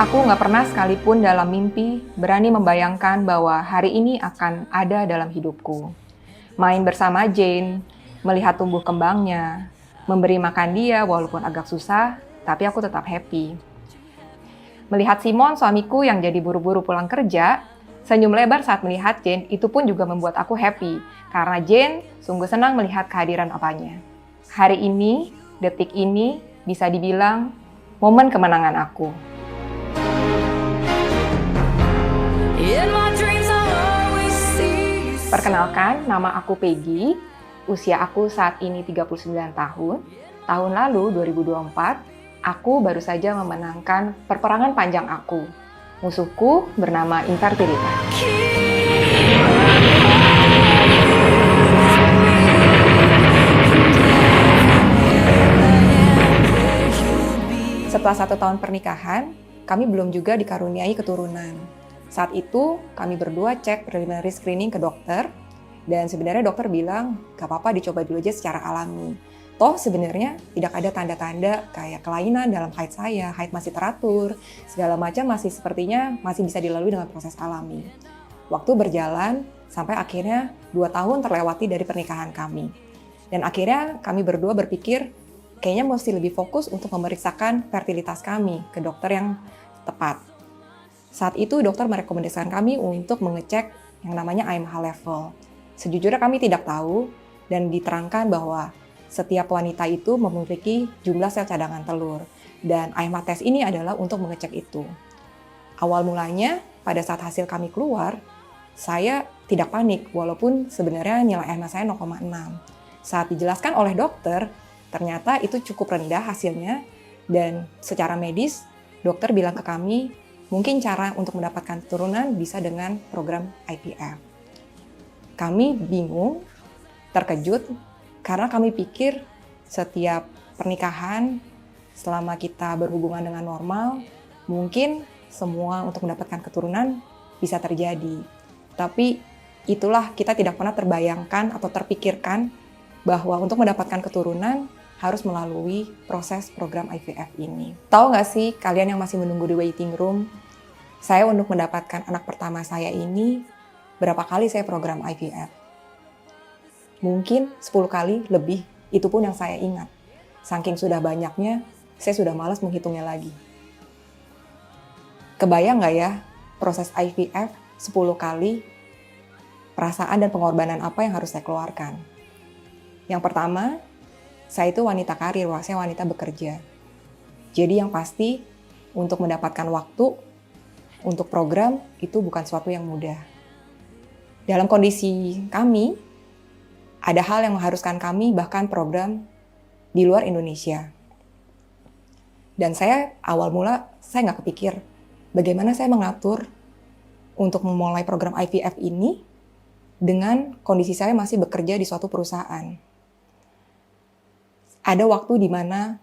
Aku nggak pernah sekalipun dalam mimpi berani membayangkan bahwa hari ini akan ada dalam hidupku. Main bersama Jane, melihat tumbuh kembangnya, memberi makan dia walaupun agak susah, tapi aku tetap happy. Melihat Simon, suamiku yang jadi buru-buru pulang kerja, senyum lebar saat melihat Jane itu pun juga membuat aku happy, karena Jane sungguh senang melihat kehadiran papanya. Hari ini, detik ini, bisa dibilang momen kemenangan aku. Perkenalkan, nama aku Peggy, usia aku saat ini 39 tahun. Tahun lalu, 2024, aku baru saja memenangkan perperangan panjang aku. Musuhku bernama infertilitas. Setelah 1 tahun pernikahan, kami belum juga dikaruniai keturunan. Saat itu, kami berdua cek preliminary screening ke dokter, dan sebenarnya dokter bilang, gak apa-apa dicoba dulu aja secara alami. Toh sebenarnya tidak ada tanda-tanda kayak kelainan dalam haid saya, haid masih teratur, segala macam sepertinya masih bisa dilalui dengan proses alami. Waktu berjalan, sampai akhirnya 2 tahun terlewati dari pernikahan kami. Dan akhirnya kami berdua berpikir, kayaknya mesti lebih fokus untuk memeriksakan fertilitas kami ke dokter yang tepat. Saat itu dokter merekomendasikan kami untuk mengecek yang namanya AMH level. Sejujurnya kami tidak tahu dan diterangkan bahwa setiap wanita itu memiliki jumlah sel cadangan telur. Dan AMH test ini adalah untuk mengecek itu. Awal mulanya pada saat hasil kami keluar, saya tidak panik walaupun sebenarnya nilai AMH saya 0,6. Saat dijelaskan oleh dokter, ternyata itu cukup rendah hasilnya dan secara medis dokter bilang ke kami mungkin cara untuk mendapatkan keturunan bisa dengan program IVF. Kami bingung, terkejut, karena kami pikir setiap pernikahan selama kita berhubungan dengan normal, mungkin semua untuk mendapatkan keturunan bisa terjadi. Tapi itulah kita tidak pernah terbayangkan atau terpikirkan bahwa untuk mendapatkan keturunan harus melalui proses program IVF ini. Tahu nggak sih kalian yang masih menunggu di waiting room, saya untuk mendapatkan anak pertama saya ini, berapa kali saya program IVF? Mungkin 10 kali lebih, itu pun yang saya ingat. Saking sudah banyaknya, saya sudah malas menghitungnya lagi. Kebayang nggak ya, proses IVF 10 kali, perasaan dan pengorbanan apa yang harus saya keluarkan? Yang pertama, saya itu wanita karir, saya wanita bekerja. Jadi yang pasti, untuk mendapatkan waktu, untuk program, itu bukan sesuatu yang mudah. Dalam kondisi kami, ada hal yang mengharuskan kami bahkan program di luar Indonesia. Dan saya awal mula, saya nggak kepikir bagaimana saya mengatur untuk memulai program IVF ini dengan kondisi saya masih bekerja di suatu perusahaan. Ada waktu di mana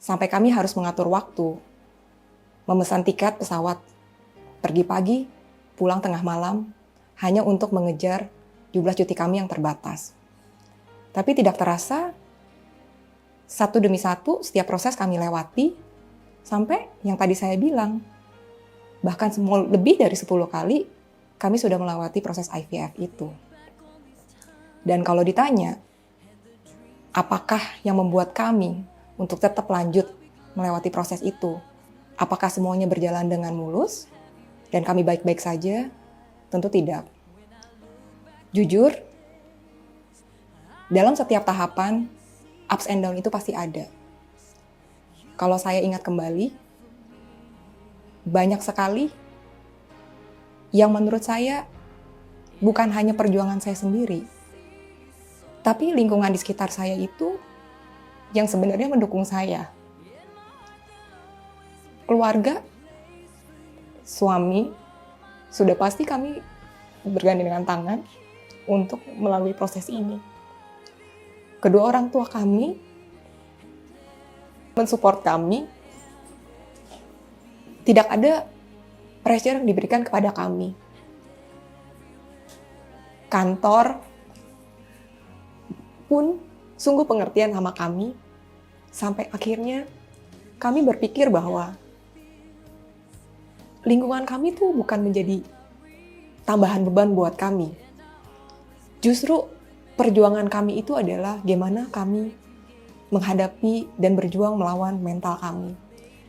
sampai kami harus mengatur waktu, memesan tiket pesawat, pergi pagi, pulang tengah malam, hanya untuk mengejar jumlah cuti kami yang terbatas. Tapi tidak terasa, satu demi satu setiap proses kami lewati, sampai yang tadi saya bilang, bahkan lebih dari 10 kali, kami sudah melewati proses IVF itu. Dan kalau ditanya, apakah yang membuat kami untuk tetap lanjut melewati proses itu? Apakah semuanya berjalan dengan mulus dan kami baik-baik saja? Tentu tidak. Jujur, dalam setiap tahapan, ups and down itu pasti ada. Kalau saya ingat kembali, banyak sekali yang menurut saya bukan hanya perjuangan saya sendiri, tapi lingkungan di sekitar saya itu yang sebenarnya mendukung saya. Keluarga, suami, sudah pasti kami bergandengan tangan untuk melalui proses ini. Kedua orang tua kami mensupport kami. Tidak ada pressure yang diberikan kepada kami. Kantor pun sungguh pengertian sama kami, sampai akhirnya kami berpikir bahwa lingkungan kami tuh bukan menjadi tambahan beban buat kami. Justru perjuangan kami itu adalah gimana kami menghadapi dan berjuang melawan mental kami.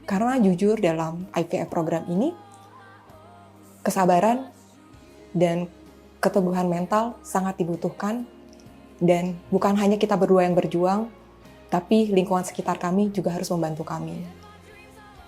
Karena jujur dalam IVF program ini, kesabaran dan keteguhan mental sangat dibutuhkan. Dan bukan hanya kita berdua yang berjuang, tapi lingkungan sekitar kami juga harus membantu kami.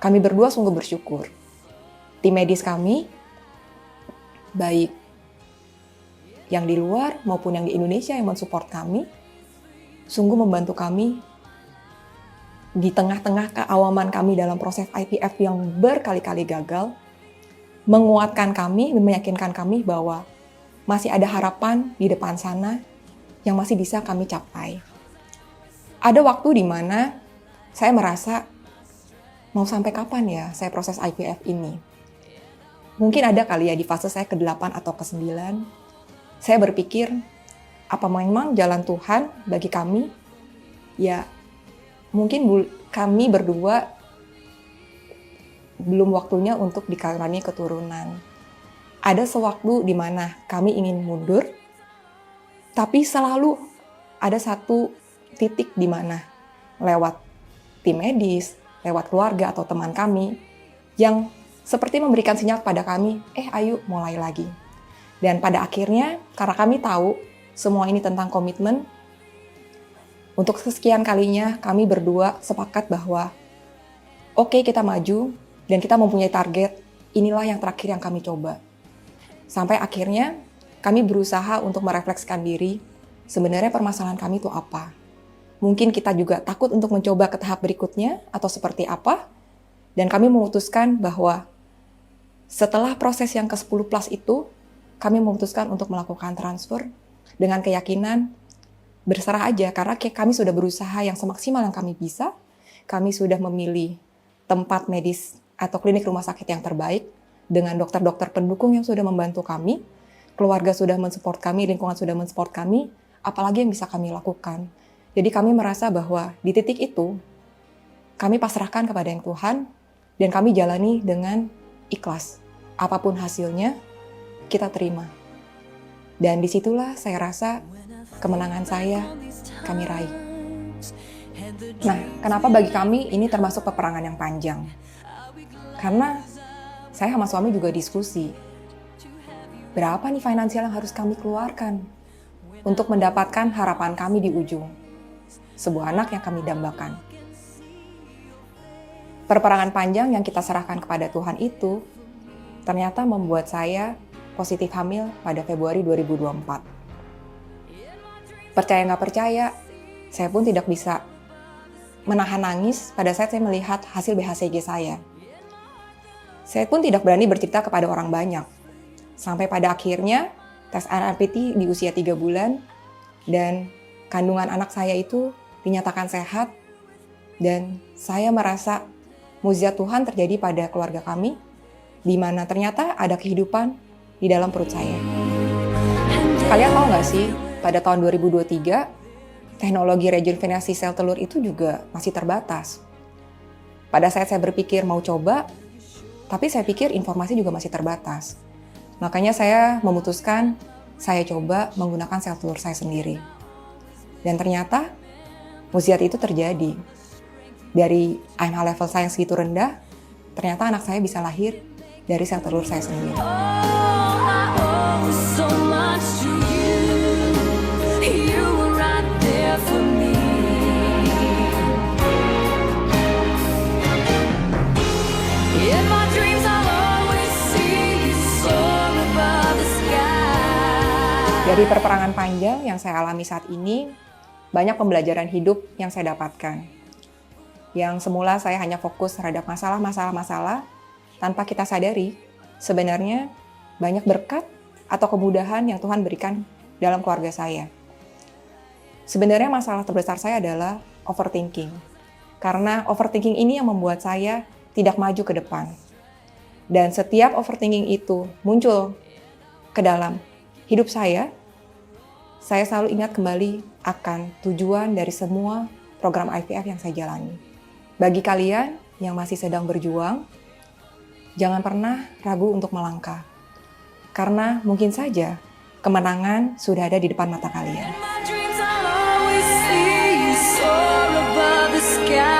Kami berdua sungguh bersyukur. Tim medis kami, baik yang di luar maupun yang di Indonesia yang mensupport kami, sungguh membantu kami di tengah-tengah keawaman kami dalam proses IVF yang berkali-kali gagal, menguatkan kami, meyakinkan kami bahwa masih ada harapan di depan sana yang masih bisa kami capai. Ada waktu di mana saya merasa, mau sampai kapan ya saya proses IVF ini? Mungkin ada kali ya di fase saya ke-8 atau ke-9, saya berpikir, apa memang jalan Tuhan bagi kami? Ya, mungkin kami berdua belum waktunya untuk dikaruniai keturunan. Ada sewaktu di mana kami ingin mundur, tapi selalu ada satu titik di mana lewat tim medis, lewat keluarga atau teman kami yang seperti memberikan sinyal kepada kami, ayo mulai lagi. Dan pada akhirnya, karena kami tahu semua ini tentang komitmen, untuk kesekian kalinya kami berdua sepakat bahwa oke, kita maju dan kita mempunyai target, inilah yang terakhir yang kami coba. Sampai akhirnya kami berusaha untuk merefleksikan diri, sebenarnya permasalahan kami itu apa. Mungkin kita juga takut untuk mencoba ke tahap berikutnya atau seperti apa, dan kami memutuskan bahwa setelah proses yang ke-10 plus itu, kami memutuskan untuk melakukan transfer dengan keyakinan berserah aja, karena kami sudah berusaha yang semaksimal yang kami bisa, kami sudah memilih tempat medis atau klinik rumah sakit yang terbaik, dengan dokter-dokter pendukung yang sudah membantu kami, keluarga sudah mensupport kami, lingkungan sudah mensupport kami, apalagi yang bisa kami lakukan. Jadi kami merasa bahwa di titik itu, kami pasrahkan kepada Yang Tuhan, dan kami jalani dengan ikhlas. Apapun hasilnya, kita terima. Dan disitulah saya rasa kemenangan saya kami raih. Nah, kenapa bagi kami ini termasuk peperangan yang panjang? Karena saya sama suami juga diskusi. Berapa nih finansial yang harus kami keluarkan untuk mendapatkan harapan kami di ujung? Sebuah anak yang kami dambakan. Perperangan panjang yang kita serahkan kepada Tuhan itu ternyata membuat saya positif hamil pada Februari 2024. Percaya nggak percaya, saya pun tidak bisa menahan nangis pada saat saya melihat hasil BHCG saya. Saya pun tidak berani bercerita kepada orang banyak. Sampai pada akhirnya, tes NIPT di usia 3 bulan, dan kandungan anak saya itu dinyatakan sehat, dan saya merasa mukjizat Tuhan terjadi pada keluarga kami, di mana ternyata ada kehidupan di dalam perut saya. Kalian tahu nggak sih, pada tahun 2023, teknologi rejuvenasi sel telur itu juga masih terbatas. Pada saat saya berpikir mau coba, tapi saya pikir informasi juga masih terbatas. Makanya saya memutuskan saya coba menggunakan sel telur saya sendiri. Dan ternyata mukjizat itu terjadi. Dari AMH level saya yang segitu rendah, ternyata anak saya bisa lahir dari sel telur saya sendiri. Dari perperangan panjang yang saya alami saat ini, banyak pembelajaran hidup yang saya dapatkan. Yang semula saya hanya fokus terhadap masalah tanpa kita sadari, sebenarnya banyak berkat atau kemudahan yang Tuhan berikan dalam keluarga saya. Sebenarnya masalah terbesar saya adalah overthinking. Karena overthinking ini yang membuat saya tidak maju ke depan. Dan setiap overthinking itu muncul ke dalam hidup saya selalu ingat kembali akan tujuan dari semua program IVF yang saya jalani. Bagi kalian yang masih sedang berjuang, Jangan pernah ragu untuk melangkah. Karena mungkin saja kemenangan sudah ada di depan mata kalian. My dreams I'll always see you soar above the sky.